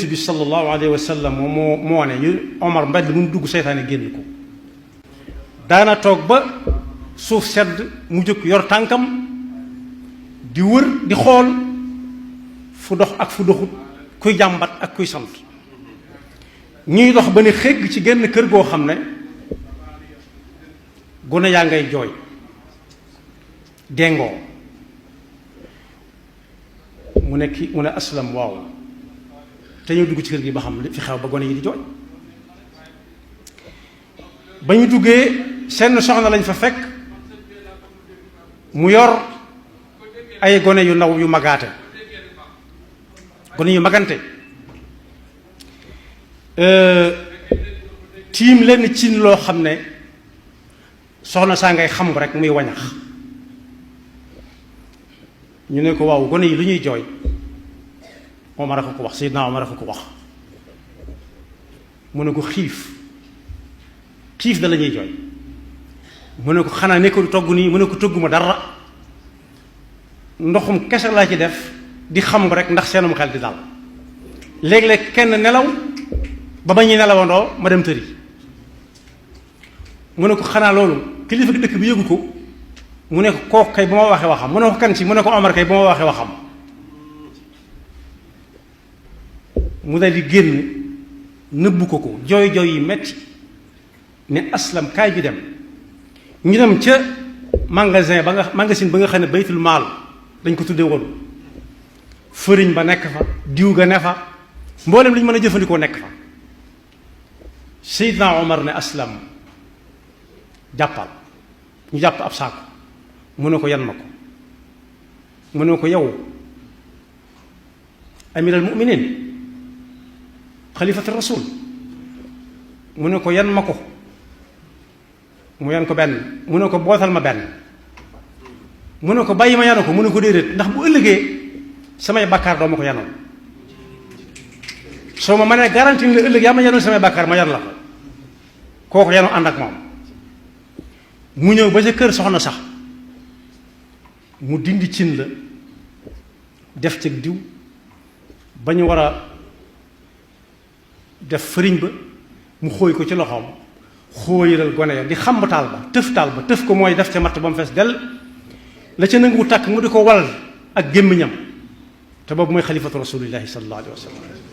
bi sallallahu alayhi wa sallam moo ne yu Omar mbedd mu dugg seytaane génn ko daana toog ba suuf sedd mu jóg yor tànkam di wër di xool fu dox ak fu doxut kuy jàmbat ak kuy sant ñuy dox ba ne xégg ci genn kër goo xam ne gone yaa ngay jooy dengoo mu ne aslam waaw te ñu dugg ci kër gi ba xam li fi xew ba gone yi di jooy ba ñu duggee seen soxna lañ fa fekk mu yor ay gone yu ndaw yu magaate gone yu magante tiim lenn cin loo xam ne soxna saa ngay xam rek muy wañax ñu ne ko waaw gone yi lu ñuy jooy Omar a ko wax Seydina Omar a ko wax mu ne ko xiif da la ñuy jooy mu ne ko xanaa nekkul togg nii mu ne ko togguma dara ndoxum kese laa ci def di xam rek ndax seenum xel di dal léeg-léeg kenn nelaw ba ñuy nelawandoo ma dem tëri mu ne ko xanaa loolu kilifa dëkk bi yëgu ko mu ne ko kooku kay bu ma waxee waxam mu ne ko kan ci mu ne ko Omar kay bu ma waxee waxam mu dal di génn nëbbu ko jooy yi metti ne aslam kaay bi dem ñu dem ca magasin ba nga xam ne baytul maal dañ ko tuddee woon fëriñ ba nekk fa diw ga ne fa mboolem li ñu mën a jëfandikoo nekk fa Seydina Omar ne aslam jàppal ñu jàpp ab saako mu ne ko yan ma ko mu ne ko yow amiral mu'minin xalifatu rasul mu ne ko yan ma ko mu yan ko benn mu ne ko bootal ma benn mu ne ko bàyyi ma yanu ko mu ne ko déedéet ndax bu ëllëgee samay bàkkaar doo ma ko yanoon soo ma mënee garanti la ëllëg yaa ma yanoon samay bàkkaar ma yan la ko kooku yanu ànd ak moom mu ñëw ba ca kër soxna sax mu dindi cin la def ci diw ba ñu war a def fëriñ ba mu xóoy ko ci loxoom xóoyalal gone ya di xamb taal ba tëf ko mooy def ca matt ba mu fees dell la ca nangu tàkk mu di ko wal ak gémmiñam te boobu mooy xalifatu rasulillahi sallallahu alayhi wa sallam